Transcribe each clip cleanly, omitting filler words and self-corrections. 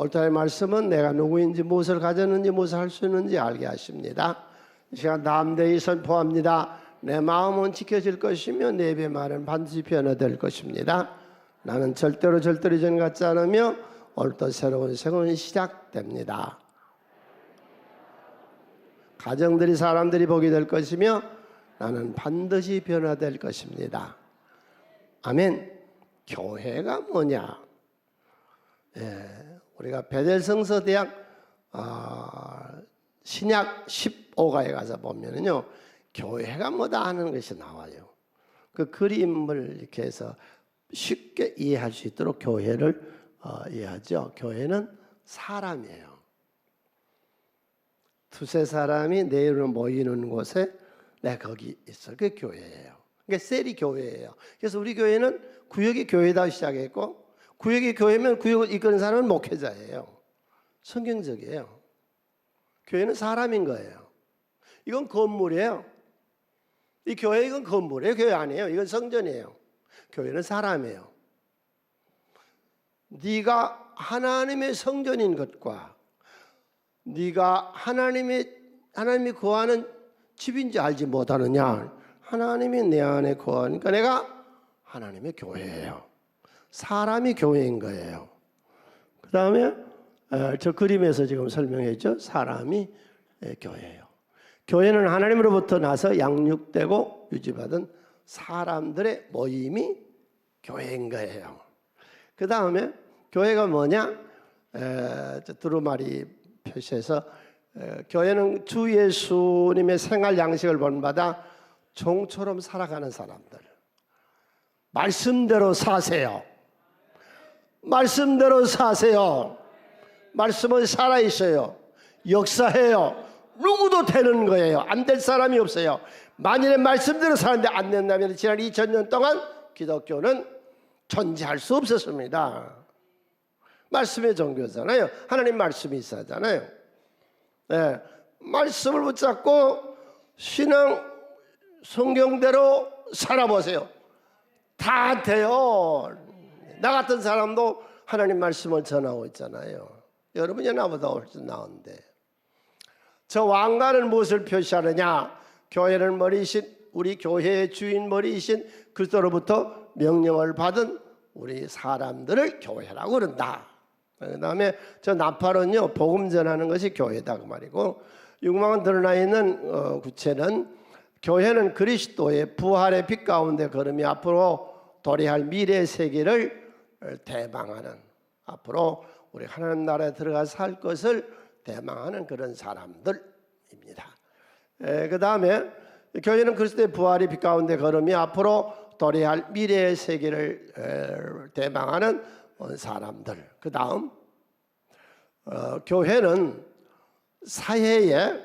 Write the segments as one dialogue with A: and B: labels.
A: 오늘의 말씀은 내가 누구인지, 무엇을 가졌는지, 무엇을 할 수 있는지 알게 하십니다. 이 시간 담대히 선포합니다. 내 마음은 지켜질 것이며 내 입의 말은 반드시 변화될 것입니다. 나는 절대로 이전 같지 않으며 오늘도 새로운 생활이 시작됩니다. 가정들이 사람들이 복이 될 것이며 나는 반드시 변화될 것입니다. 아멘. 교회가 뭐냐? 우리가 베델성서대학 신약 15가에 가서 보면은요, 교회가 뭐다 하는 것이 나와요. 그 그림을 이렇게 해서 쉽게 이해할 수 있도록 교회를 이해하죠. 교회는 사람이에요. 두세 사람이 내 이름으로 모이는 곳에 내가 거기 있어. 그게 교회예요. 그게 셀이 교회예요. 그래서 우리 교회는 구역이 교회다 시작했고, 구역이 교회면 구역을 이끄는 사람은 목회자예요. 성경적이에요. 교회는 사람인 거예요. 이건 건물이에요. 이 교회, 이건 건물이에요. 교회 아니에요. 이건 성전이에요. 교회는 사람이에요. 네가 하나님의 성전인 것과 네가 하나님이 거하는 집인지 알지 못하느냐? 하나님이 내 안에 거하니까 내가 하나님의 교회예요. 사람이 교회인 거예요. 그 다음에 저 그림에서 지금 설명했죠. 사람이 교회예요. 교회는 하나님으로부터 나서 양육되고 유지받은 사람들의 모임이 교회인 거예요. 그 다음에 교회가 뭐냐? 두루마리 표시해서 교회는 주 예수님의 생활 양식을 본받아 종처럼 살아가는 사람들. 말씀대로 사세요. 말씀대로 사세요. 말씀은 살아있어요. 역사해요. 누구도 되는 거예요. 안 될 사람이 없어요. 만일에 말씀대로 사는데 안 된다면 지난 2000년 동안 기독교는 존재할 수 없었습니다. 말씀의 종교잖아요. 하나님 말씀이 있어야잖아요. 네. 말씀을 붙잡고 신앙 성경대로 살아보세요. 다 돼요. 나 같은 사람도 하나님 말씀을 전하고 있잖아요. 여러분이 나보다 훨씬 나은데. 저 왕관은 무엇을 표시하느냐? 교회는 머리이신, 우리 교회의 주인 머리이신 그리스도로부터 명령을 받은 우리 사람들을 교회라고 그런다. 그 다음에 저 나팔은요, 복음 전하는 것이 교회다 그 말이고, 육망은 드러나 있는 구체는 교회는 그리스도의 부활의 빛 가운데 걸음이 앞으로 도래할 미래의 세계를 대망하는, 앞으로 우리 하나님 나라에 들어가서 살 것을 대망하는 그런 사람들입니다. 그 다음에 교회는 그리스도의 부활의 빛 가운데 걸음이 앞으로 도래할 미래의 세계를 대망하는 사람들. 그 다음 교회는 사회에,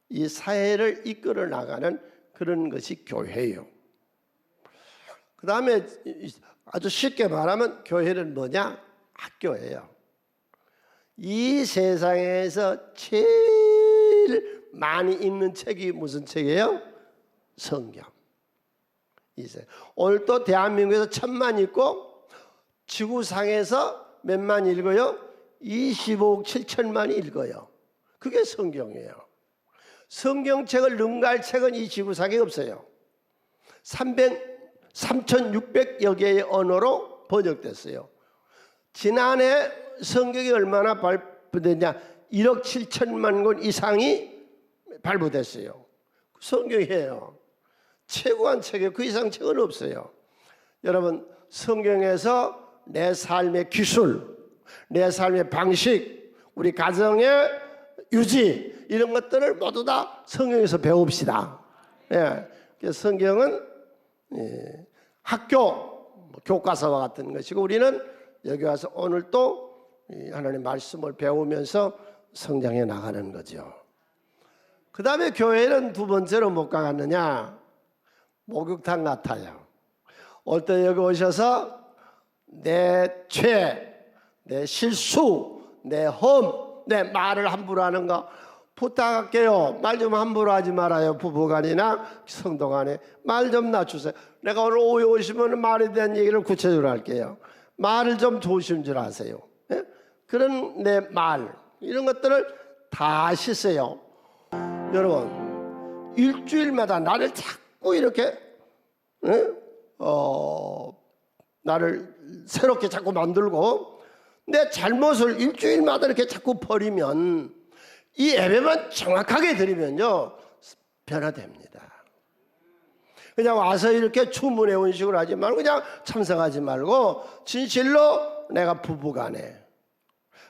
A: 이 사회를 이끌어 나가는 그런 것이 교회예요. 그 다음에 아주 쉽게 말하면 교회는 뭐냐? 학교예요. 이 세상에서 제일 많이 읽는 책이 무슨 책이에요? 성경. 오늘 또 대한민국에서 1000만 읽고 지구상에서 몇만 읽어요? 25억 7천만이 읽어요. 그게 성경이에요. 성경책을 능가할 책은 이 지구상에 없어요. 3600여 개의 언어로 번역됐어요. 지난해 성경이 얼마나 발표됐냐? 1억 7천만 권 이상이 발부됐어요. 성경이에요. 최고한 책이에요. 그 이상 책은 없어요. 여러분, 성경에서 내 삶의 기술, 내 삶의 방식, 우리 가정의 유지, 이런 것들을 모두 다 성경에서 배웁시다. 예. 그래서 성경은 학교, 교과서와 같은 것이고, 우리는 여기 와서 오늘 또 하나님 말씀을 배우면서 성장해 나가는 거죠. 그 다음에 교회는 두 번째로 못 가겠느냐? 목욕탕 같아요. 올 때 여기 오셔서 내 죄, 내 실수, 내 험, 내 말을 함부로 하는 거 부탁할게요. 말 좀 함부로 하지 말아요. 부부간이나 성도간에 말 좀 낮추세요. 내가 오늘 오후에 오시면 말에 대한 얘기를 구체적으로 할게요. 말을 좀 조심들 하세요. 예? 그런 내 말 이런 것들을 다 씻어요. 여러분 일주일마다 나를 자꾸 이렇게 나를 새롭게 자꾸 만들고 내 잘못을 일주일마다 이렇게 자꾸 버리면 이 예배만 정확하게 드리면요 변화됩니다. 그냥 와서 이렇게 주문해 온 식으로 하지 말고 그냥 참석하지 말고 진실로 내가 부부간에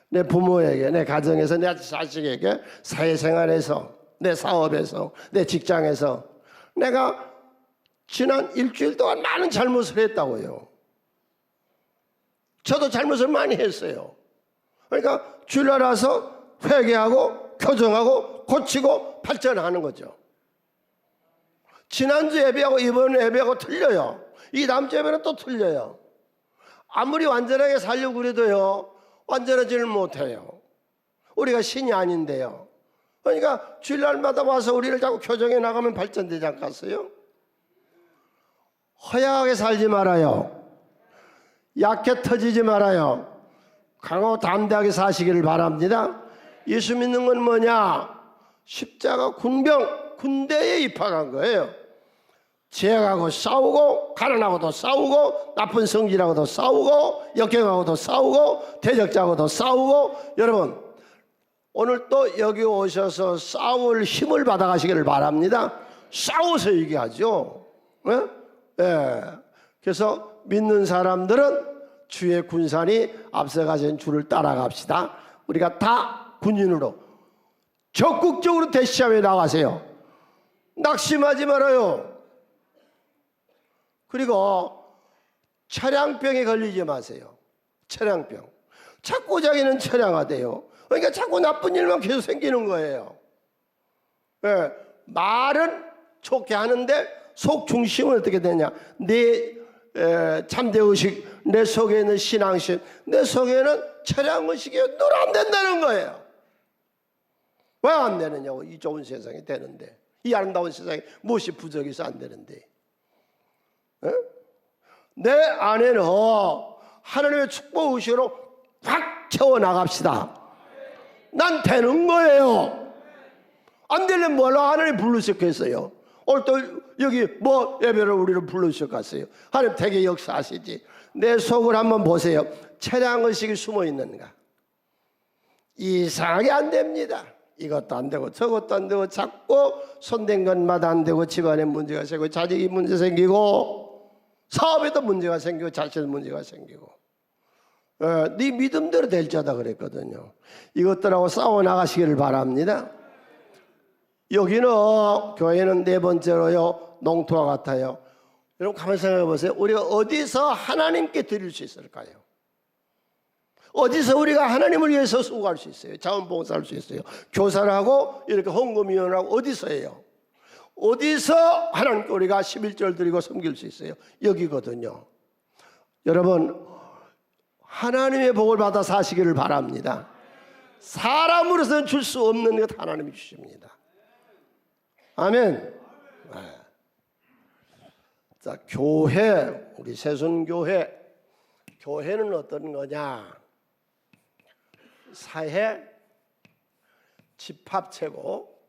A: 내 부모에게 내 가정에서 내 자식에게 사회생활에서 내 사업에서 내 직장에서 내가 지난 일주일 동안 많은 잘못을 했다고요. 저도 잘못을 많이 했어요. 그러니까 주일날 와서 회개하고 교정하고 고치고 발전하는 거죠. 지난주 예배하고 이번 예배하고 틀려요. 이 다음 주 예배는 또 틀려요. 아무리 완전하게 살려고 그래도요 완전하지를 못해요. 우리가 신이 아닌데요. 그러니까 주일날마다 와서 우리를 자꾸 교정해 나가면 발전되지 않겠어요? 허약하게 살지 말아요. 약해 터지지 말아요. 강하고 담대하게 사시기를 바랍니다. 예수 믿는 건 뭐냐? 십자가 군병 군대에 입학한 거예요. 죄악하고 싸우고 가난하고도 싸우고 나쁜 성질하고도 싸우고 역경하고도 싸우고 대적자하고도 싸우고. 여러분 오늘 또 여기 오셔서 싸울 힘을 받아가시기를 바랍니다. 싸워서 얘기하죠. 네? 네. 그래서 믿는 사람들은 주의 군산이 앞서가신 주를 따라갑시다. 우리가 다 군인으로 적극적으로 대시합에 나가세요. 낙심하지 말아요. 그리고 차량병에 걸리지 마세요. 차량병. 자꾸 자기는 차량화돼요. 그러니까 자꾸 나쁜 일만 계속 생기는 거예요. 네. 말은 좋게 하는데 속 중심은 어떻게 되냐? 내 참되의식, 내 속에 있는 신앙심, 내 속에는 차량의식이 늘 안 된다는 거예요. 왜 안 되느냐고. 이 좋은 세상이 되는데, 이 아름다운 세상에 무엇이 부족이 있어 안 되는데. 네? 내 안에는 하나님의 축복의식으로 확 채워나갑시다. 난 되는 거예요. 안 되려면 뭐라고 하나님 부르셨겠어요? 오늘 또 여기 뭐 예배를 우리를 부르셨겠어요? 하나님 되게 역사하시지. 내 속을 한번 보세요. 차량의식이 숨어 있는가? 이상하게 안 됩니다. 이것도 안 되고 저것도 안 되고 자꾸 손댄 것마다 안 되고 집안에 문제가 생기고 자식이 문제 생기고 사업에도 문제가 생기고 자신의 문제가 생기고. 네 믿음대로 될 자다 그랬거든요. 이것들하고 싸워 나가시기를 바랍니다. 여기는 교회는 네 번째로요 농토와 같아요. 여러분 가만히 생각해 보세요. 우리가 어디서 하나님께 드릴 수 있을까요? 어디서 우리가 하나님을 위해서 수고할 수 있어요? 자원봉사할 수 있어요? 교사를 하고 이렇게 헌금위원을 하고 어디서 해요? 어디서 하나님께 우리가 11절 드리고 섬길 수 있어요? 여기거든요. 여러분 하나님의 복을 받아 사시기를 바랍니다. 사람으로서는 줄 수 없는 것 하나님이 주십니다. 아멘. 자, 교회, 우리 새순교회. 교회는 어떤 거냐? 사회 집합체고,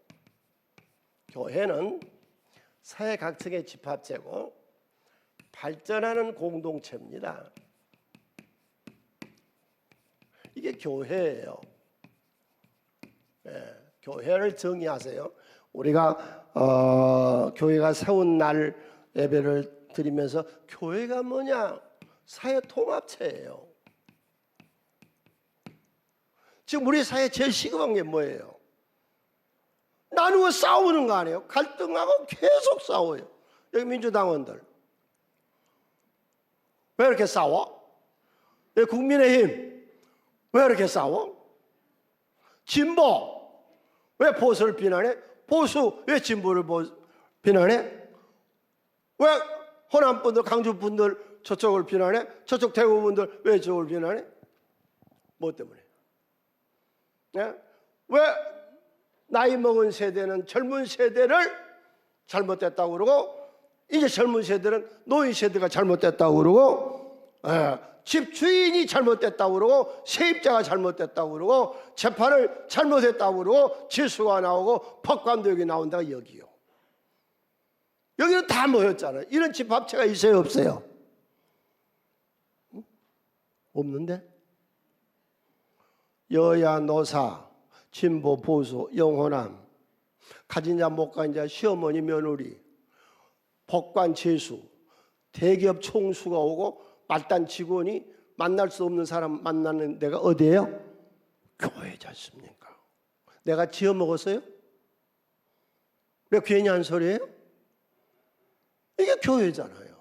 A: 교회는 사회 각층의 집합체고 발전하는 공동체입니다. 이게 교회예요. 네, 교회를 정의하세요. 우리가 교회가 세운 날 예배를 드리면서 교회가 뭐냐? 사회 통합체예요. 지금 우리 사회에 제일 시급한 게 뭐예요? 나누고 싸우는 거 아니에요? 갈등하고 계속 싸워요. 여기 민주당원들 왜 이렇게 싸워? 여기 국민의힘 왜 이렇게 싸워? 진보 왜 보수를 비난해? 보수 왜 진보를 비난해? 왜 호남분들 강주분들 저쪽을 비난해? 저쪽 대구분들 왜 저걸 비난해? 뭐 때문에? 네? 왜 나이 먹은 세대는 젊은 세대를 잘못됐다고 그러고 이제 젊은 세대는 노인 세대가 잘못됐다고 그러고 집 주인이 잘못됐다고 그러고 세입자가 잘못됐다고 그러고 재판을 잘못했다고 그러고 지수가 나오고 법관도 여기 나온다가 여기요. 여기는 다 모였잖아요. 이런 집합체가 있어요, 없어요? 없는데? 여야 노사, 진보 보수, 영호남, 가진 자 못 가진 자, 시어머니 며느리, 법관 재수, 대기업 총수가 오고 말단 직원이 만날 수 없는 사람 만나는 데가 어디예요? 교회지 않습니까? 내가 지어 먹었어요? 왜 괜히 한 소리예요? 이게 교회잖아요.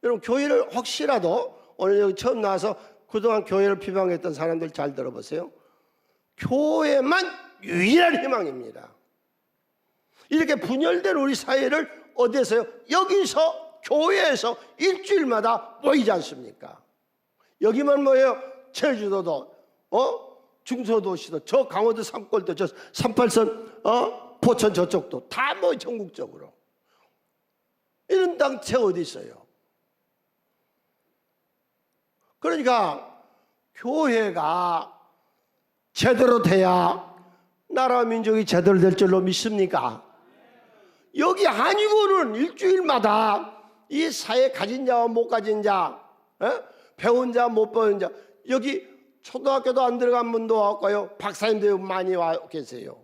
A: 여러분, 교회를 혹시라도 오늘 여기 처음 나와서 그동안 교회를 비방했던 사람들 잘 들어보세요. 교회만 유일한 희망입니다. 이렇게 분열된 우리 사회를 어디에서요? 여기서 교회에서 일주일마다 모이지 않습니까? 여기만 모여요. 제주도도 중소도시도 저 강원도 산골도 저 38선 포천 저쪽도 다 모여 전국적으로. 이런 단체가 어디 있어요? 그러니까 교회가 제대로 돼야 나라 민족이 제대로 될 줄로 믿습니까? 여기 아니고는 일주일마다 이 사회 가진 자와 못 가진 자, 배운 자 못 배운 자, 여기 초등학교도 안 들어간 분도 왔고요, 박사님도 많이 와 계세요.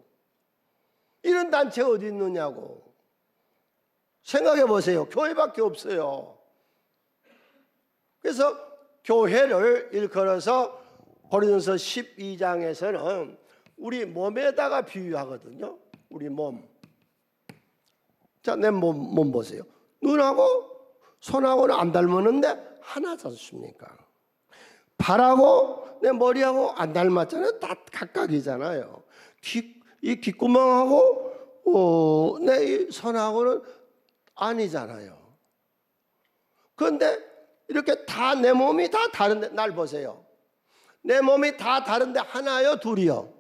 A: 이런 단체가 어디 있느냐고 생각해 보세요. 교회밖에 없어요. 그래서 교회를 일컬어서 고린도서 12장에서는 우리 몸에다가 비유하거든요. 우리 몸. 자, 내 몸 보세요. 눈하고 손하고는 안 닮았는데 하나지 않습니까? 발하고 내 머리하고 안 닮았잖아요. 다 각각이잖아요. 이 귓구멍하고 내 이 손하고는 아니잖아요. 그런데 이렇게 다 내 몸이 다 다른데, 날 보세요. 내 몸이 다 다른데 하나요, 둘이요?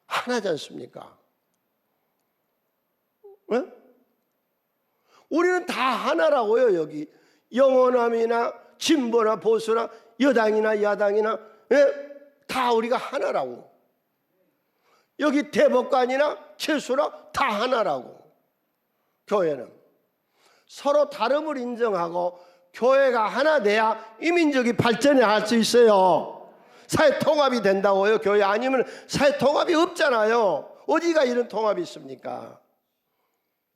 A: 하나지 않습니까? 네? 우리는 다 하나라고요. 여기 영원함이나 진보나 보수나 여당이나 야당이나, 다 우리가 하나라고. 여기 대법관이나 채수나 다 하나라고. 교회는 서로 다름을 인정하고 교회가 하나 돼야 이 민족이 발전해 할 수 있어요. 사회 통합이 된다고요. 교회 아니면 사회 통합이 없잖아요. 어디가 이런 통합이 있습니까?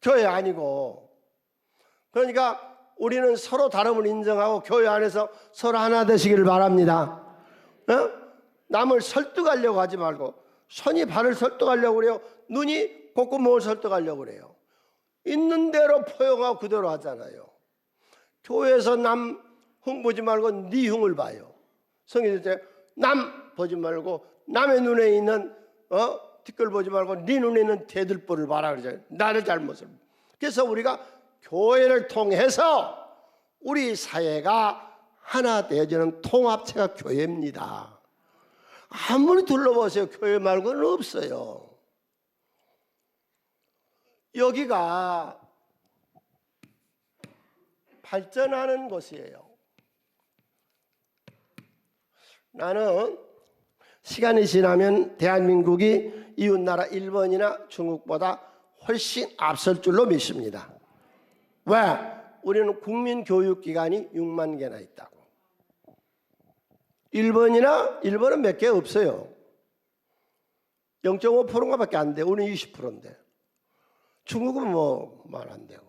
A: 교회 아니고. 그러니까 우리는 서로 다름을 인정하고 교회 안에서 서로 하나 되시기를 바랍니다. 남을 설득하려고 하지 말고, 손이 발을 설득하려고 그래요. 눈이 콧구멍을 설득하려고 그래요. 있는 대로 포용하고 그대로 하잖아요. 교회에서 남 흉 보지 말고 네 흉을 봐요. 성경에 남 보지 말고 남의 눈에 있는 티끌 보지 말고 네 눈에 있는 대들보를 봐라 그러잖아요. 나를 잘못을. 그래서 우리가 교회를 통해서 우리 사회가 하나 되어지는 통합체가 교회입니다. 아무리 둘러보세요. 교회 말고는 없어요. 여기가 발전하는 곳이에요. 나는 시간이 지나면 대한민국이 이웃나라 일본이나 중국보다 훨씬 앞설 줄로 믿습니다. 왜? 우리는 국민교육기관이 6만 개나 있다고. 일본은 몇 개 없어요. 0.5%가 밖에 안 돼. 우리는 20%인데. 중국은 뭐 말 안 되고.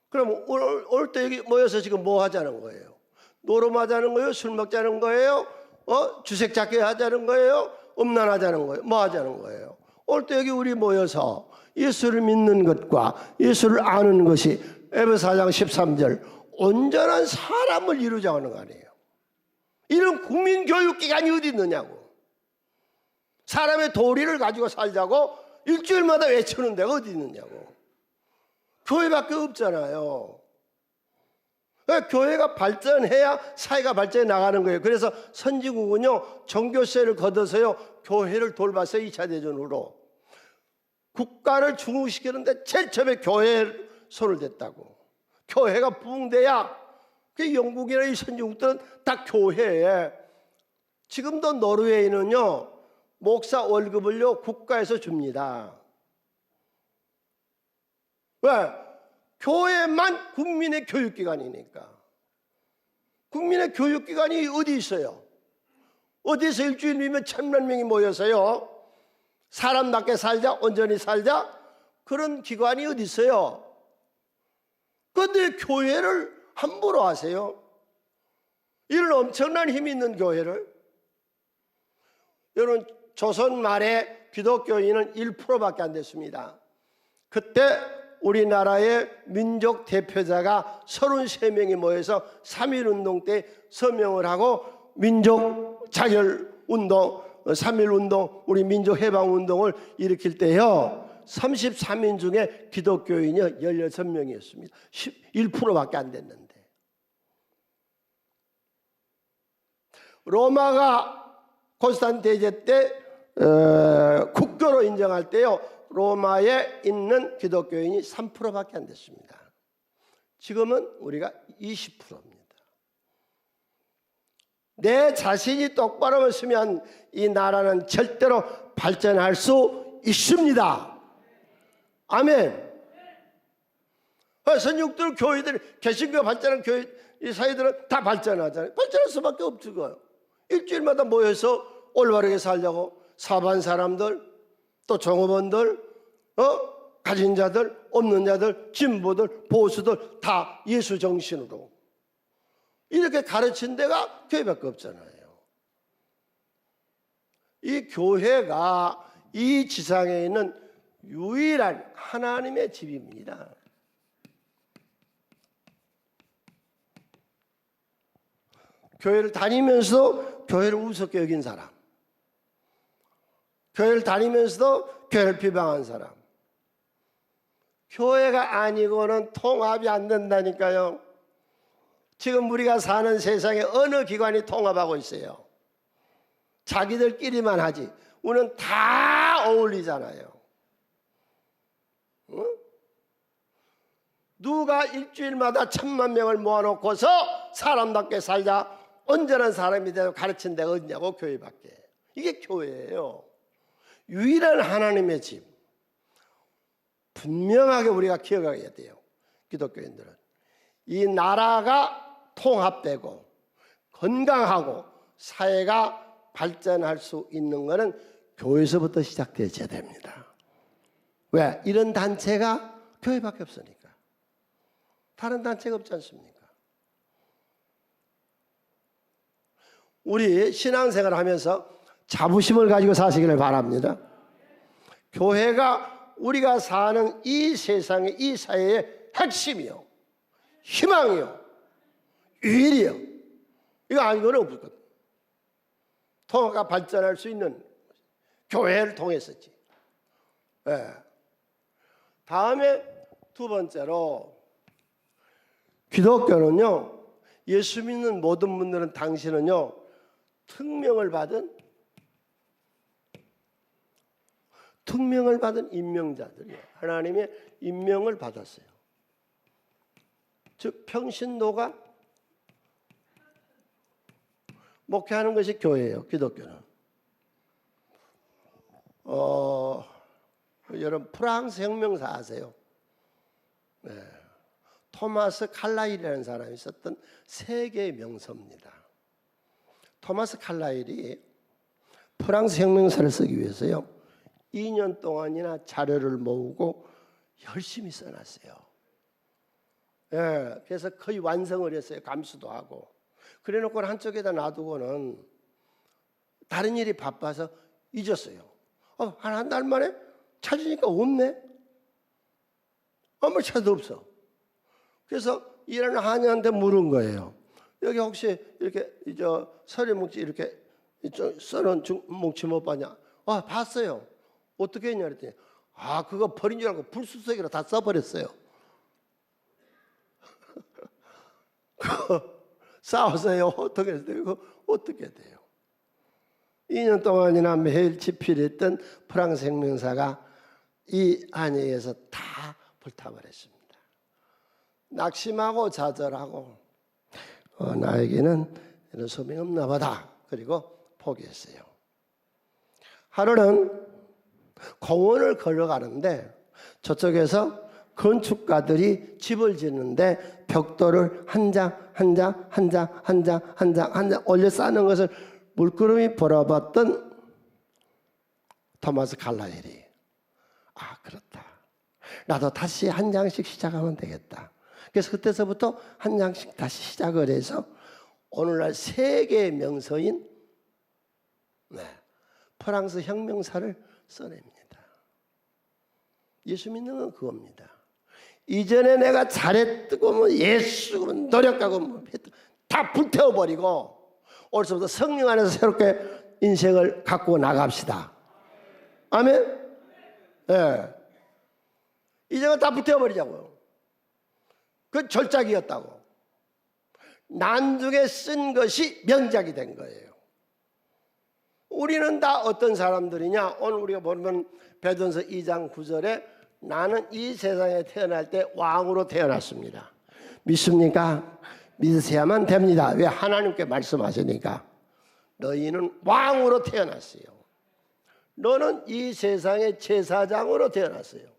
A: 그럼 올 때 여기 모여서 지금 뭐 하자는 거예요? 노름하자는 거예요? 술 먹자는 거예요? 주색 잡기 하자는 거예요? 음란하자는 거예요? 뭐 하자는 거예요? 올 때 여기 우리 모여서 예수를 믿는 것과 예수를 아는 것이 에베소 4장 13절 온전한 사람을 이루자는 거 아니에요. 이런 국민교육기관이 어디 있느냐고. 사람의 도리를 가지고 살자고 일주일마다 외치는 데가 어디 있느냐고. 교회밖에 없잖아요. 교회가 발전해야 사회가 발전해 나가는 거예요. 그래서 선진국은요, 종교세를 걷어서요, 교회를 돌봤어요. 2차 대전 후로. 국가를 중흥시키는데 제일 처음에 교회에 손을 댔다고. 교회가 부흥돼야 그 영국이나 이 선진국들은 다 교회에 지금도 노르웨이는요 목사 월급을요 국가에서 줍니다. 왜? 교회만 국민의 교육기관이니까. 국민의 교육기관이 어디 있어요? 어디서 일주일이면 1000만 명이 모여서요 사람답게 살자, 온전히 살자, 그런 기관이 어디 있어요? 그런데 교회를 함부로 하세요. 이런 엄청난 힘이 있는 교회를. 여러분, 조선 말에 기독교인은 1%밖에 안 됐습니다. 그때 우리나라의 민족 대표자가 33명이 모여서 3.1운동 때 서명을 하고 민족 자결운동, 3.1운동, 우리 민족해방운동을 일으킬 때요 33인 중에 기독교인이 16명이었습니다. 1%밖에 안 됐는데. 로마가 콘스탄틴 대제 때 국교로 인정할 때요 로마에 있는 기독교인이 3%밖에 안 됐습니다. 지금은 우리가 20%입니다. 내 자신이 똑바로 서면 이 나라는 절대로 발전할 수 있습니다. 아멘. 선육들 교회들 개신교 발전한 교회 이 사회들은 다 발전하잖아요. 발전할 수밖에 없죠. 일주일마다 모여서 올바르게 살려고 사반 사람들, 또 종업원들, 가진 자들, 없는 자들, 진보들, 보수들 다 예수 정신으로 이렇게 가르친 데가 교회밖에 없잖아요. 이 교회가 이 지상에 있는 유일한 하나님의 집입니다. 교회를 다니면서도 교회를 우습게 여긴 사람, 교회를 다니면서도 교회를 비방한 사람, 교회가 아니고는 통합이 안 된다니까요. 지금 우리가 사는 세상에 어느 기관이 통합하고 있어요? 자기들끼리만 하지. 우리는 다 어울리잖아요. 응? 누가 일주일마다 1000만 명을 모아놓고서 사람답게 살자, 온전한 사람이 되고 가르친 데가 어디냐고? 교회밖에. 이게 교회예요. 유일한 하나님의 집. 분명하게 우리가 기억해야 돼요. 기독교인들은 이 나라가 통합되고 건강하고 사회가 발전할 수 있는 것은 교회에서부터 시작되어야 됩니다. 왜? 이런 단체가 교회밖에 없으니까. 다른 단체가 없지 않습니까? 우리 신앙생활을 하면서 자부심을 가지고 사시기를 바랍니다. 교회가 우리가 사는 이 세상의 이 사회의 핵심이요, 희망이요, 유일이요. 이거 아니고는 없을 것. 통합가 발전할 수 있는 교회를 통해서지. 네. 다음에 두 번째로 기독교는요, 예수 믿는 모든 분들은 당신은요 특명을 받은 임명자들이에요. 하나님의 임명을 받았어요. 즉 평신도가 목회하는 것이 교회예요. 기독교는. 여러분 프랑스 혁명사 아세요? 네. 토마스 칼라일이라는 사람이 썼던 세계의 명서입니다. 토마스 칼라일이 프랑스 혁명사를 쓰기 위해서요 2년 동안이나 자료를 모으고 열심히 써놨어요. 예, 그래서 거의 완성을 했어요. 감수도 하고. 그래놓고 한쪽에다 놔두고는 다른 일이 바빠서 잊었어요. 한 달 만에 찾으니까 없네. 아무 찾아도 없어. 그래서 일하는 한의한테 물은 거예요. 여기 혹시 이렇게 서리 뭉치 이렇게 써놓은 뭉치 못 봤냐? 봤어요. 어떻게 했냐 그랬더니 그거 버린 줄 알고 불수석이라 다 써버렸어요. 싸웠어요. 어떻게 했어요? 이거 어떻게 돼요? 2년 동안이나 매일 집필했던 프랑스 혁명사가 이 안에서 다 불타버렸습니다. 낙심하고 좌절하고 나에게는 이런 소명이 없나 보다. 그리고 포기했어요. 하루는 공원을 걸어가는데 저쪽에서 건축가들이 집을 짓는데 벽돌을 한 장 올려 쌓는 것을 물끄러미 보러봤던 토마스 칼라헬이 그렇다. 나도 다시 한 장씩 시작하면 되겠다. 그래서 그때서부터 한 장씩 다시 시작을 해서 오늘날 세계의 명서인 프랑스 혁명사를 써냅니다. 예수 믿는 건 그겁니다. 이전에 내가 잘했고 뭐 예수 노력하고 다 불태워버리고 오늘부터 성령 안에서 새롭게 인생을 갖고 나갑시다. 아멘. 네. 이제는 다 불태워버리자고요. 그 절작이었다고. 난중에 쓴 것이 명작이 된 거예요. 우리는 다 어떤 사람들이냐? 오늘 우리가 보면 베드로전서 2장 9절에 나는 이 세상에 태어날 때 왕으로 태어났습니다. 믿습니까? 믿으셔야만 됩니다. 왜? 하나님께 말씀하시니까. 너희는 왕으로 태어났어요. 너는 이 세상의 제사장으로 태어났어요.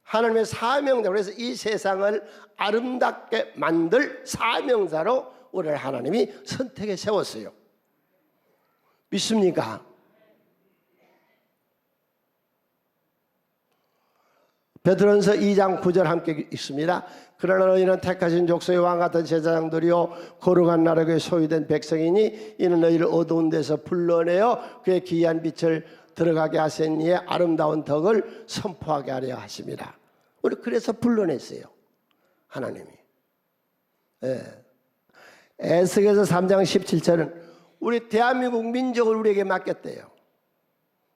A: 하나님의 사명자. 그래서 이 세상을 아름답게 만들 사명자로 우리를 하나님이 선택해 세웠어요. 믿습니까? 베드로전서 2장 9절 함께 읽습니다. 그러나 너희는 택하신 족속의 왕 같은 제사장들이요 거룩한 나라의 소유된 백성이니 이는 너희를 어두운 데서 불러내어 그의 기이한 빛을 들어가게 하신 이의 아름다운 덕을 선포하게 하려 하십니다. 우리 그래서 불러냈어요. 하나님이. 에스겔서 3장 17절은 우리 대한민국 민족을 우리에게 맡겼대요.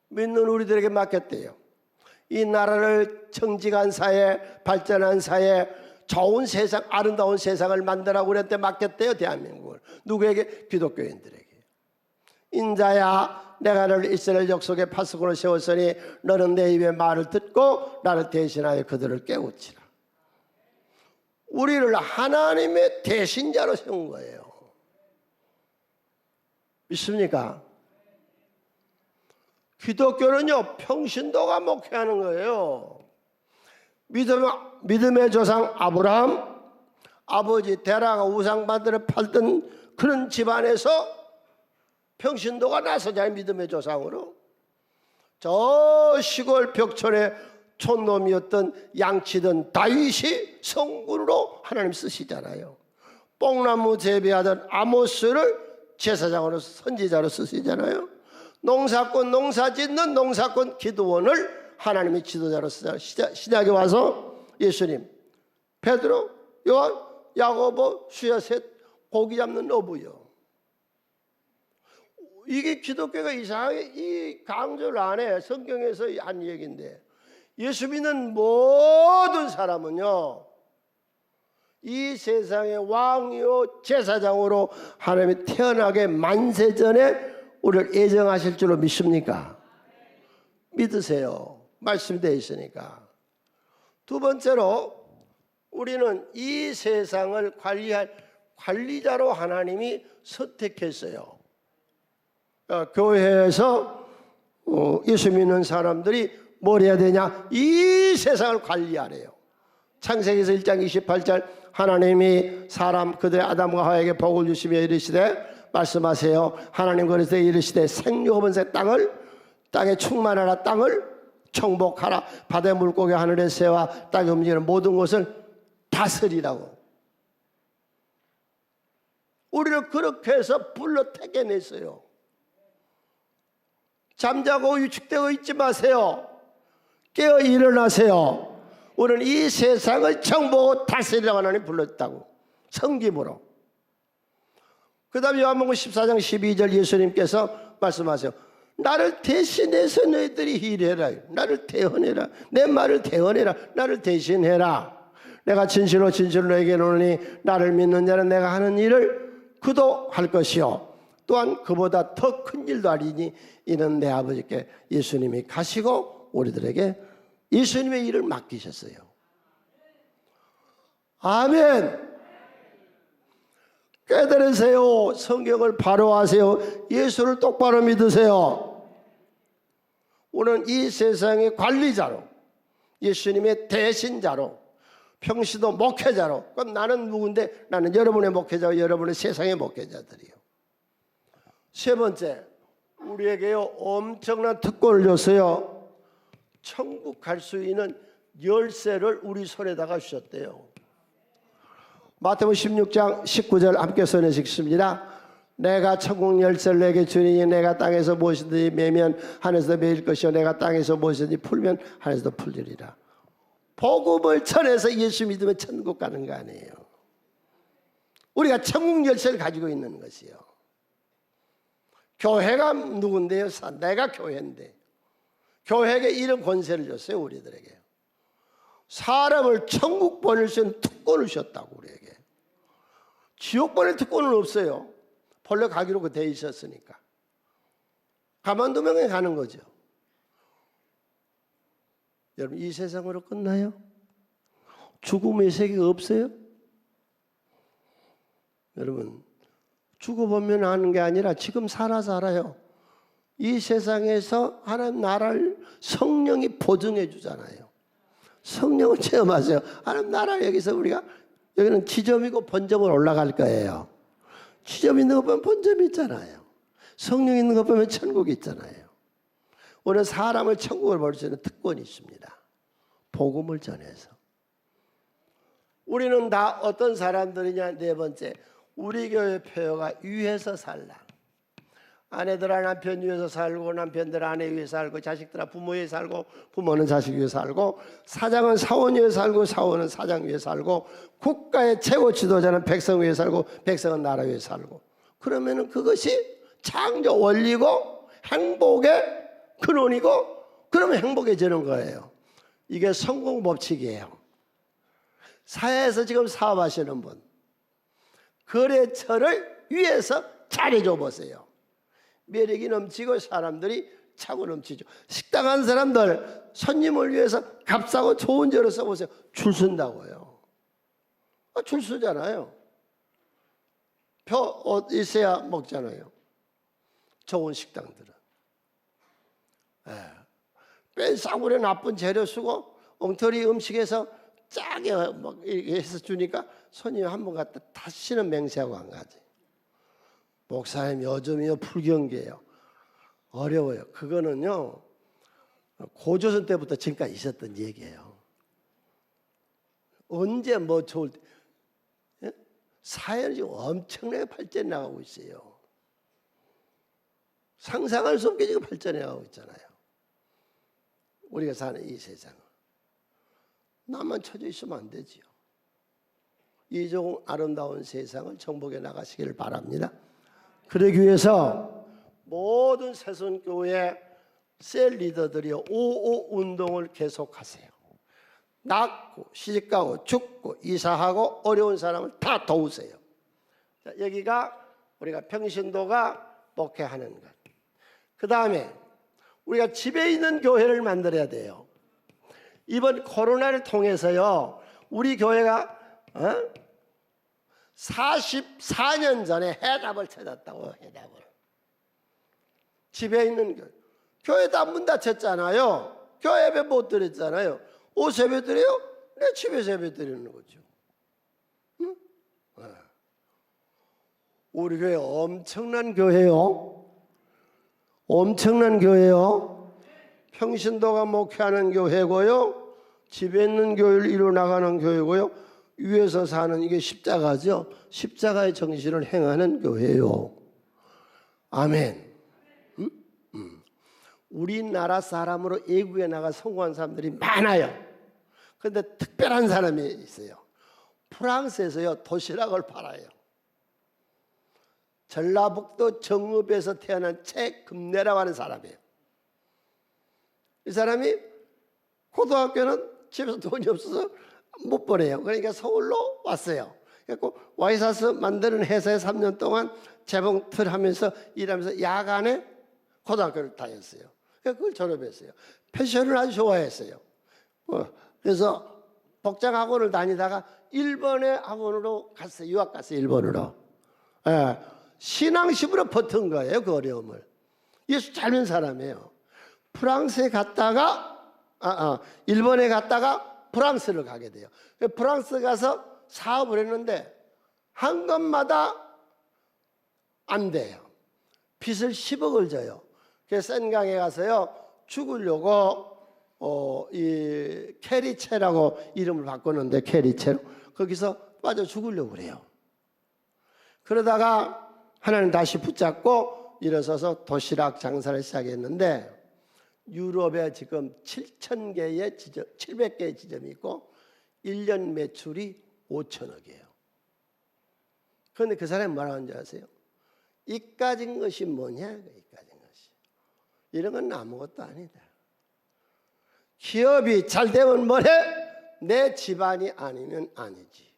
A: 믿는 우리들에게 맡겼대요. 이 나라를 정직한 사회, 발전한 사회, 좋은 세상, 아름다운 세상을 만들라고 우리한테 맡겼대요. 대한민국을. 누구에게? 기독교인들에게. 인자야 내가 너를 이스라엘 족속의 파수꾼으로 세웠으니 너는 내 입의 말을 듣고 나를 대신하여 그들을 깨우치라. 우리를 하나님의 대신자로 세운 거예요. 믿습니까? 기독교는요 평신도가 목회하는 거예요. 믿음의 조상 아브라함, 아버지 데라가 우상받들을 팔던 그런 집안에서 평신도가 나서잖아요. 믿음의 조상으로. 저 시골 벽촌에 촌놈이었던 양치던 다윗이 성군으로 하나님 쓰시잖아요. 뽕나무 재배하던 아모스를 제사장으로 선지자로 쓰시잖아요. 농사꾼 농사짓는 농사꾼 기드원을 하나님의 지도자로 쓰잖아요. 신약에 와서 예수님, 베드로, 요한, 야고보, 수야셋 고기 잡는 어부요. 이게 기독교가 이상하게 이 강조를 안 해. 성경에서 한 얘기인데 예수 믿는 모든 사람은요 이 세상의 왕이요 제사장으로 하나님이 태어나게 만세전에 우리를 예정하실 줄로 믿습니까? 믿으세요. 말씀되어 있으니까. 두 번째로 우리는 이 세상을 관리할 관리자로 하나님이 선택했어요. 교회에서 예수 믿는 사람들이 뭘 해야 되냐? 이 세상을 관리하래요. 창세기에서 1장 28절 하나님이 사람 그들의 아담과 하와에게 복을 주시며 이르시되 말씀하세요. 하나님 그러시되 이르시되 생육업은 땅에 충만하라. 땅을 청복하라. 바다의 물고기 하늘의 새와 땅에 움직이는 모든 것을 다스리라고. 우리를 그렇게 해서 불러 택해냈어요. 잠자고 위축되고 있지 마세요. 깨어 일어나세요. 우리는 이 세상을 청복하고 다스리라고 하나님 불렀다고. 성김으로. 그 다음에 요한복음 14장 12절 예수님께서 말씀하세요. 나를 대신해서 너희들이 일해라. 나를 대언해라. 내 말을 대언해라. 나를 대신해라. 내가 진실로 진실로 너에게 이르노니 나를 믿는 자는 내가 하는 일을 그도 할 것이요 또한 그보다 더 큰 일도 하리니 이는 내 아버지께 예수님이 가시고 우리들에게 예수님의 일을 맡기셨어요. 아멘. 깨달으세요. 성경을 바로 아세요. 예수를 똑바로 믿으세요. 오늘 이 세상의 관리자로, 예수님의 대신자로, 평시도 목회자로. 그럼 나는 누군데? 나는 여러분의 목회자와 여러분의 세상의 목회자들이요. 세 번째, 우리에게요 엄청난 특권을 줬어요. 천국 갈 수 있는 열쇠를 우리 손에다가 주셨대요. 마태복음 16장 19절 함께 써내시겠습니다. 내가 천국 열쇠를 내게 주니 내가 땅에서 무엇이든지 매면 하늘에서 매일 것이요 내가 땅에서 무엇이든지 풀면 하늘에서 풀리리라. 복음을 전해서 예수 믿으면 천국 가는 거 아니에요. 우리가 천국 열쇠를 가지고 있는 것이요. 교회가 누군데요? 내가 교회인데 교회에게 이런 권세를 줬어요. 우리들에게 사람을 천국 보낼 수 있는 특권을 주셨다고. 우리에게 지옥 보낼 특권은 없어요. 본래 가기로 돼 있었으니까 가만두면 가는 거죠. 여러분 이 세상으로 끝나요? 죽음의 세계가 없어요? 여러분 죽어보면 아는 게 아니라 지금 살아요. 이 세상에서 하나님 나라를 성령이 보증해 주잖아요. 성령을 체험하세요. 하나님 나라 여기서 우리가 여기는 지점이고 본점으로 올라갈 거예요. 지점 있는 것 보면 본점이 있잖아요. 성령 있는 것 보면 천국이 있잖아요. 오늘 사람을 천국을 볼 수 있는 특권이 있습니다. 복음을 전해서. 우리는 다 어떤 사람들이냐. 네 번째, 우리 교회 표어가 위에서 살라. 아내들아 남편 위에서 살고 남편들 아내 위에서 살고 자식들아 부모 위에서 살고 부모는 자식 위에서 살고 사장은 사원 위에서 살고 사원은 사장 위에서 살고 국가의 최고 지도자는 백성 위에서 살고 백성은 나라 위에서 살고. 그러면은 그것이 창조 원리고 행복의 근원이고 그러면 행복해지는 거예요. 이게 성공 법칙이에요. 사회에서 지금 사업하시는 분 거래처를 위해서 잘해줘 보세요. 매력이 넘치고 사람들이 차고 넘치죠. 식당 간 사람들 손님을 위해서 값싸고 좋은 재료 써보세요. 줄 선다고요. 줄 서잖아요. 표 옷 있어야 먹잖아요. 좋은 식당들은. 뺀 싸구려 나쁜 재료 쓰고 엉터리 음식에서 짜게 막 이렇게 해서 주니까 손님이 한 번 갔다 다시는 맹세하고 안 가지. 목사님 요즘이요 불경계예요. 어려워요. 그거는요 고조선 때부터 지금까지 있었던 얘기예요. 언제 뭐 좋을 때 사회는 지금 엄청나게 발전해 나가고 있어요. 상상할 수 없게 지금 발전해 나가고 있잖아요. 우리가 사는 이 세상은 나만 쳐져 있으면 안 되지요. 이 좋은 아름다운 세상을 정복해 나가시기를 바랍니다. 그러기 위해서 모든 새순교회 셀 리더들이 5.5 운동을 계속하세요. 낫고 시집가고 죽고 이사하고 어려운 사람을 다 도우세요. 자, 여기가 우리가 평신도가 목회하는 것. 그 다음에 우리가 집에 있는 교회를 만들어야 돼요. 이번 코로나를 통해서요 우리 교회가 44년 전에 해답을 찾았다고. 해답을. 집에 있는 교회 다 문 닫혔잖아요. 교회 예배 못 드렸잖아요. 옷 예배 드려요? 내 집에서 예배 드리는 거죠. 응? 우리 교회 엄청난 교회요. 엄청난 교회요. 평신도가 목회하는 교회고요. 집에 있는 교회를 이루어나가는 교회고요. 위에서 사는 이게 십자가죠. 십자가의 정신을 행하는 교회요. 아멘. 우리나라 사람으로 외국에 나가 성공한 사람들이 많아요. 그런데 특별한 사람이 있어요. 프랑스에서요 도시락을 팔아요. 전라북도 정읍에서 태어난 최금내라고 하는 사람이에요. 이 사람이 고등학교는 집에서 돈이 없어서 못 보내요. 그러니까 서울로 왔어요. 그래서 와이사스 만드는 회사에 3년 동안 재봉틀 하면서 일하면서 야간에 고등학교를 다녔어요. 그래서 그걸 졸업했어요. 패션을 아주 좋아했어요. 그래서 복장학원을 다니다가 일본의 학원으로 갔어요. 유학 갔어요. 일본으로. 예, 신앙심으로 버틴 거예요. 그 어려움을. 예수 잘 믿는 사람이에요. 프랑스에 갔다가 일본에 갔다가 프랑스를 가게 돼요. 프랑스 가서 사업을 했는데 한 것마다 안 돼요. 빚을 10억을 져요. 그래서 센강에 가서요 죽으려고 이 캐리체라고 이름을 바꿨는데 캐리체로 거기서 빠져 죽으려고 그래요. 그러다가 하나님 다시 붙잡고 일어서서 도시락 장사를 시작했는데 유럽에 지금 7,000개의 지점, 700개의 지점이 있고 1년 매출이 5천억이에요. 그런데 그 사람이 뭐라고 하는지 아세요? 이까진 것이 뭐냐? 이까진 것이. 이런 건 아무것도 아니다. 기업이 잘 되면 뭐래? 내 집안이 아니면 아니지.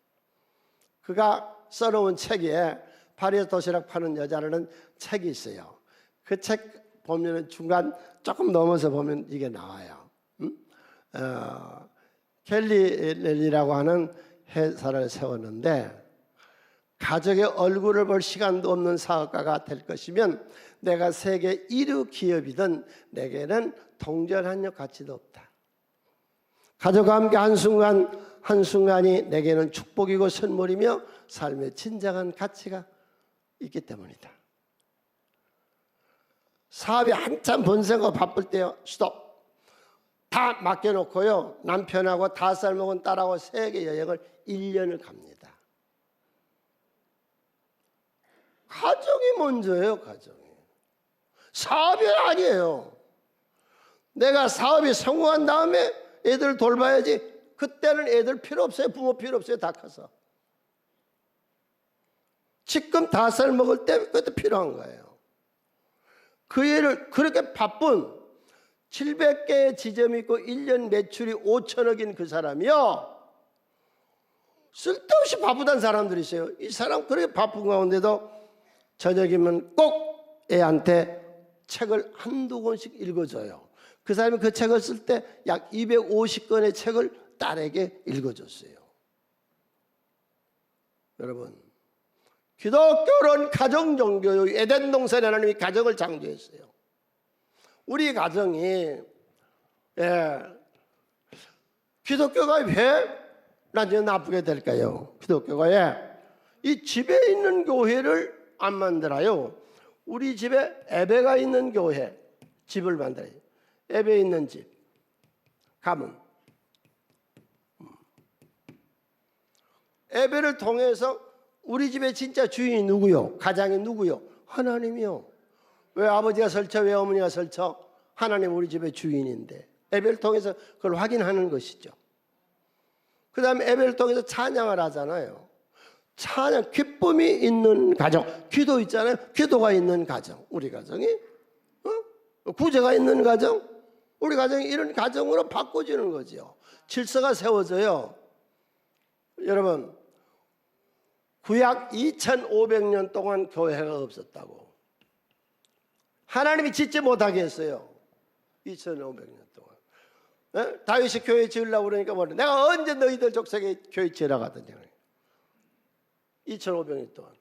A: 그가 써놓은 책에 파리에서 도시락 파는 여자라는 책이 있어요. 그 책 보면 중간 조금 넘어서 보면 이게 나와요. 켈리라고 하는 회사를 세웠는데 가족의 얼굴을 볼 시간도 없는 사업가가 될 것이면 내가 세계 1위 기업이든 내게는 동전한 가치도 없다. 가족과 함께 한순간이 내게는 축복이고 선물이며 삶의 진정한 가치가 있기 때문이다. 사업이 한참 번성하고 바쁠 때요. 스톱. 다 맡겨놓고요. 남편하고 5살 먹은 딸하고 세계 여행을 1년을 갑니다. 가정이 먼저예요. 가정이. 사업이 아니에요. 내가 사업이 성공한 다음에 애들 돌봐야지. 그때는 애들 필요 없어요. 부모 필요 없어요. 다 커서. 지금 5살 먹을 때 그것도 필요한 거예요. 그 애를 그렇게 바쁜 700개의 지점이 있고 1년 매출이 5천억인 그 사람이요. 쓸데없이 바쁘다는 사람들이 있어요. 이 사람 그렇게 바쁜 가운데도 저녁이면 꼭 애한테 책을 한두 권씩 읽어줘요. 그 사람이 그 책을 쓸 때 약 250권의 책을 딸에게 읽어줬어요. 여러분, 기독교는 가정종교요. 에덴 동산에 하나님이 가정을 창조했어요. 우리 가정이 기독교가 왜 나중에 나쁘게 될까요? 기독교가 이 집에 있는 교회를 안 만들어요. 우리 집에 예배가 있는 교회, 집을 만들어요. 예배 있는 집, 가문. 예배를 통해서 우리 집의 진짜 주인이 누구요? 가장이 누구요? 하나님이요. 왜 아버지가 설쳐? 왜 어머니가 설쳐? 하나님 우리 집의 주인인데 예배를 통해서 그걸 확인하는 것이죠. 그 다음에 예배를 통해서 찬양을 하잖아요. 찬양, 기쁨이 있는 가정. 기도 있잖아요. 기도가 있는 가정. 우리 가정이 구제가 있는 가정. 우리 가정이 이런 가정으로 바꿔지는 거죠. 질서가 세워져요. 여러분, 구약 2500년 동안 교회가 없었다고. 하나님이 짓지 못하게 했어요. 2500년 동안. 다윗이 교회 지으려고 그러니까 뭐래? 내가 언제 너희들 족속에 교회 지으라고 하더냐. 2500년 동안.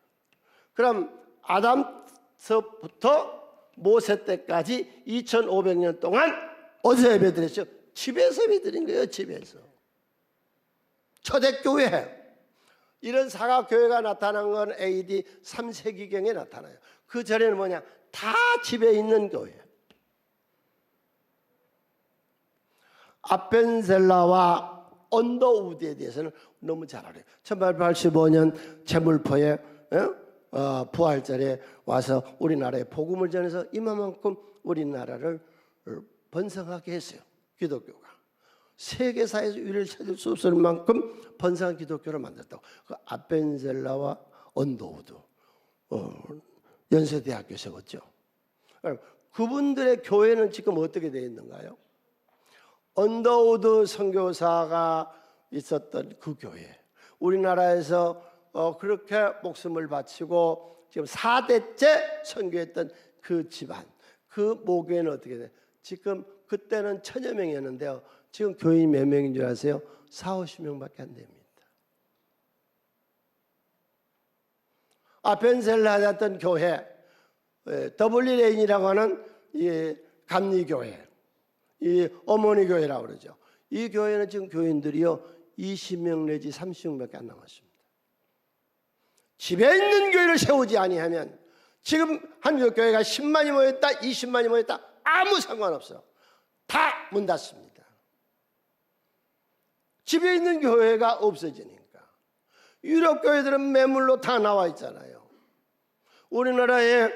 A: 그럼 아담서부터 모세 때까지 2500년 동안 어디서 예배드렸죠? 집에서 예배드린 거예요. 집에서. 초대교회. 이런 사각교회가 나타난 건 AD 3세기경에 나타나요. 그 전에는 뭐냐? 다 집에 있는 교회. 아벤셀라와 언더우드에 대해서는 너무 잘 알아요. 1885년 제물포에 부활절에 와서 우리나라에 복음을 전해서 이만큼 우리나라를 번성하게 했어요. 기독교가. 세계사에서 유래를 찾을 수 없을 만큼 번성한 기독교를 만들었다고. 그 아벤셀라와 언더우드 연세대학교 세웠죠. 그분들의 교회는 지금 어떻게 되어 있는가요? 언더우드 선교사가 있었던 그 교회, 우리나라에서 그렇게 목숨을 바치고 지금 4대째 선교했던 그 집안, 그 모교회는 어떻게 돼요? 지금 그때는 1000여 명이었는데요. 지금 교인이 몇 명인 줄 아세요? 40, 50명밖에 안 됩니다. 아펜셀라였던 교회, 더블리레인이라고 하는 이 감리교회, 이 어머니 교회라고 그러죠. 이 교회는 지금 교인들이요 20명 내지 30명밖에 안 남았습니다. 집에 있는 교회를 세우지 아니하면 지금 한국 교회가 10만이 모였다, 20만이 모였다 아무 상관없어. 다 문 닫습니다. 집에 있는 교회가 없어지니까. 유럽 교회들은 매물로 다 나와 있잖아요. 우리나라에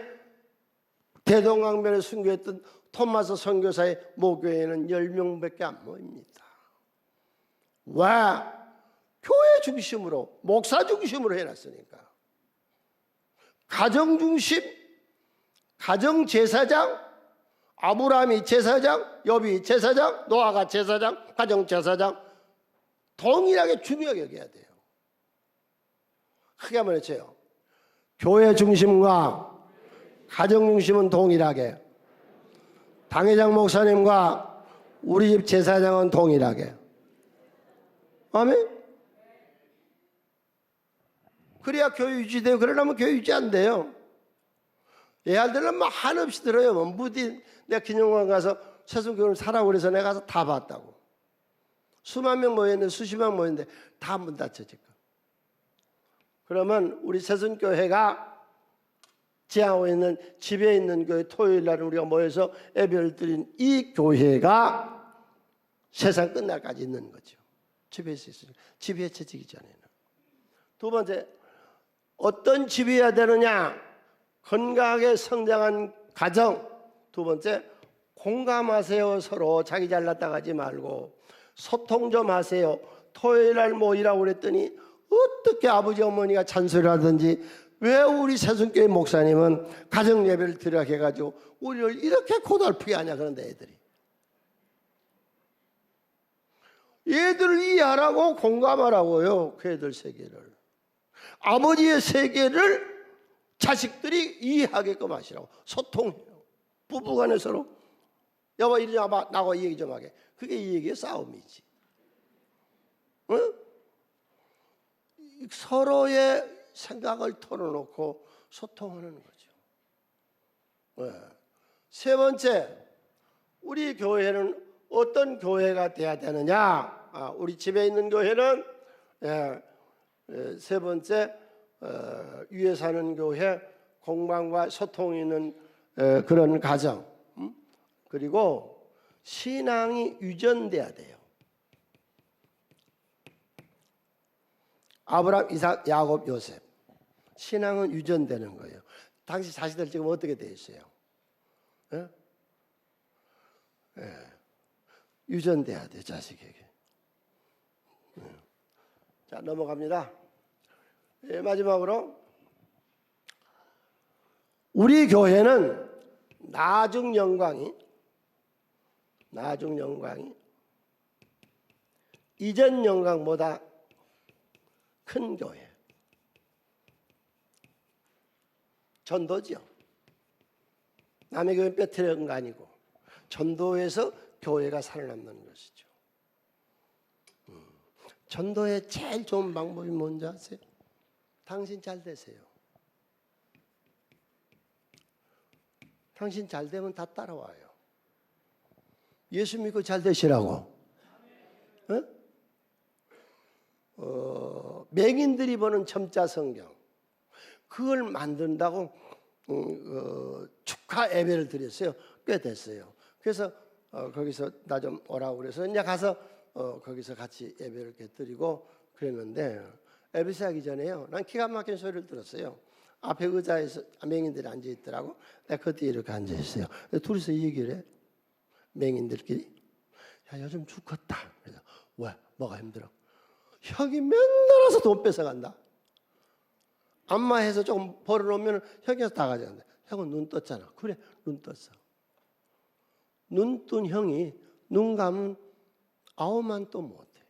A: 대동강변에 순교했던 토마스 선교사의 모교회는 10명밖에 안 모입니다. 왜? 교회 중심으로, 목사 중심으로 해놨으니까. 가정 중심, 가정 제사장, 아브라함이 제사장, 욥이 제사장, 노아가 제사장, 가정 제사장 동일하게 중요하게 여겨야 돼요. 크게 한번 해줘요. 교회 중심과 가정 중심은 동일하게, 당회장 목사님과 우리 집 제사장은 동일하게. 아멘? 그래야 교회 유지돼요. 그러려면 교회 유지 안 돼요. 애들은 막 한없이 들어요. 무디 내가 기념관 가서 세순교회를 사라고 그래서 내가 가서 다 봤다고. 수만 명 모였는데 수십만 모였는데 다 문 닫혀질까. 그러면 우리 세순교회가 지향하고 있는 집에 있는 교회 토요일 날 우리가 모여서 예배를 드린 이 교회가 세상 끝날까지 있는 거죠. 집에서 있으니까. 집이 해쳐지기 전에는. 두 번째, 어떤 집이어야 되느냐? 건강하게 성장한 가정. 두 번째, 공감하세요. 서로 자기 잘났다 하지 말고 소통 좀 하세요. 토요일 날 모이라고 그랬더니 어떻게 아버지 어머니가 잔소리를 하든지 왜 우리 세순교회 목사님은 가정 예배를 드리라 해가지고 우리를 이렇게 고달프게 하냐 그런데 얘들을 이해하라고 공감하라고요. 그 애들 세계를. 아버지의 세계를 자식들이 이해하게끔 하시라고. 소통해요. 부부간에 서로 여보 이리 와봐 나하고 이 얘기 좀 하게. 그게 이 얘기의 싸움이지. 응? 서로의 생각을 털어놓고 소통하는 거죠. 네. 세 번째, 우리 교회는 어떤 교회가 돼야 되느냐? 우리 집에 있는 교회는 세 번째, 위에 사는 교회, 공감과 소통이 있는 그런 가정, 그리고 신앙이 유전돼야 돼요. 아브라함, 이삭, 야곱, 요셉. 신앙은 유전되는 거예요. 당시 자식들 지금 어떻게 돼 있어요? 예? 예. 유전돼야 돼 자식에게. 자 넘어갑니다. 예, 마지막으로 우리 교회는 나중 영광이 이전 영광보다 큰 교회. 전도지요. 남의 교회 빼뜨리는 거 아니고 전도에서 교회가 살아남는 것이죠. 전도의 제일 좋은 방법이 뭔지 아세요? 당신 잘 되세요. 당신 잘 되면 다 따라와요. 예수 믿고 잘 되시라고. 맹인들이 보는 점자 성경 그걸 만든다고 축하 예배를 드렸어요. 꽤 됐어요. 그래서 거기서 나 좀 오라고 그래서 이제 가서 거기서 같이 예배를 이렇게 드리고 그랬는데 예배 하기 전에요. 난 기가 막힌 소리를 들었어요. 앞에 의자에서 맹인들이 앉아 있더라고. 내가 그때 이렇게 앉아 있어요. 둘이서 얘기를 해. 맹인들끼리. 야 요즘 죽겠다. 그래서 왜? 뭐가 힘들어? 형이 맨날 와서 돈 뺏어간다. 안마해서 조금 벌어놓으면 형이 와서 다 가져간다. 형은 눈 떴잖아. 그래 눈 떴어. 눈 뜬 형이 눈 감은 9만 또 못해.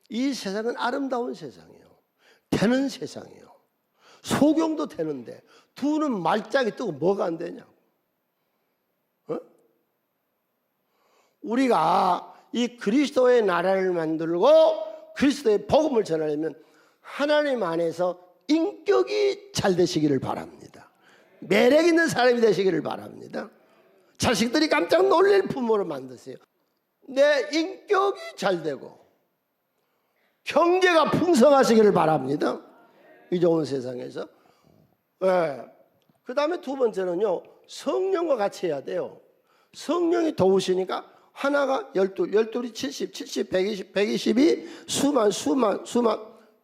A: 이 세상은 아름다운 세상이에요. 되는 세상이에요. 소경도 되는데 두 눈 말짱이 뜨고 뭐가 안 되냐고. 우리가 이 그리스도의 나라를 만들고 그리스도의 복음을 전하려면 하나님 안에서 인격이 잘 되시기를 바랍니다. 매력 있는 사람이 되시기를 바랍니다. 자식들이 깜짝 놀랄 부모로 만드세요. 내 인격이 잘 되고 경제가 풍성하시기를 바랍니다. 이 좋은 세상에서. 그 다음에 두 번째는요, 성령과 같이 해야 돼요. 성령이 도우시니까 하나가 12, 12이 70, 70, 120, 120이 수만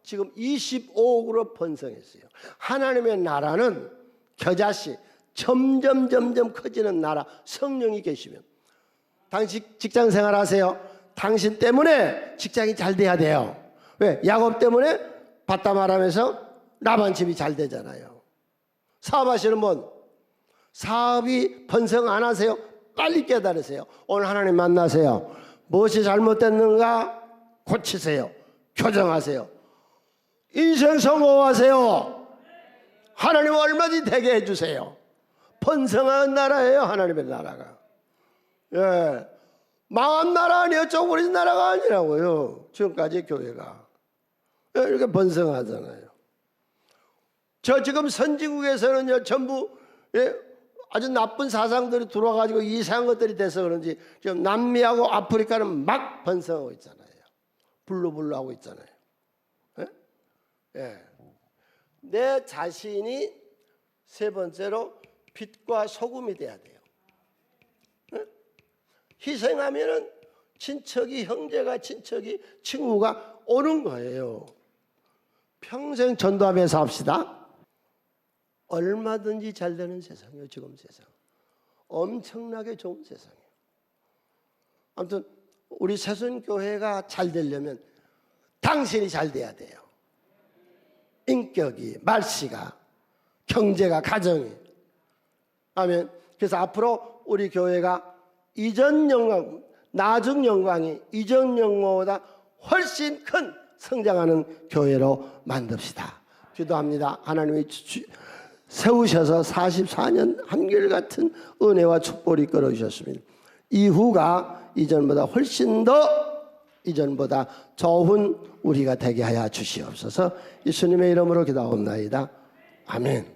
A: 지금 25억으로 번성했어요. 하나님의 나라는 겨자씨 점점 커지는 나라. 성령이 계시면. 당신 직장 생활 하세요. 당신 때문에 직장이 잘 돼야 돼요. 왜? 야곱 때문에 바다말하면서 라반 집이 잘 되잖아요. 사업하시는 분, 사업이 번성 안 하세요? 빨리 깨달으세요. 오늘 하나님 만나세요. 무엇이 잘못됐는가 고치세요. 교정하세요. 인생 성공하세요. 하나님 얼마든지 되게 해주세요. 번성한 나라예요. 하나님의 나라가. 예, 망한 나라 아니에요. 쪼그린 나라가 아니라고요. 지금까지 교회가 이렇게 번성하잖아요. 저 지금 선진국에서는요, 전부 아주 나쁜 사상들이 들어와가지고 이상한 것들이 돼서 그런지 지금 남미하고 아프리카는 막 번성하고 있잖아요. 불루불루 하고 있잖아요. 내 자신이 세 번째로 빛과 소금이 돼야 돼요. 희생하면은 친척이, 형제가, 친척이, 친구가 오는 거예요. 평생 전도하면서 합시다. 얼마든지 잘 되는 세상이에요. 지금 세상 엄청나게 좋은 세상이에요. 아무튼 우리 새순교회가 잘 되려면 당신이 잘 돼야 돼요. 인격이, 말씨가, 경제가, 가정이. 아멘. 그래서 앞으로 우리 교회가 이전 영광, 나중 영광이 이전 영광보다 훨씬 큰 성장하는 교회로 만듭시다. 기도합니다. 하나님이 세우셔서 44년 한결같은 은혜와 축복을 이끌어 주셨습니다. 이후가 이전보다 훨씬 더 이전보다 좋은 우리가 되게 하여 주시옵소서. 예수님의 이름으로 기도하옵나이다. 아멘.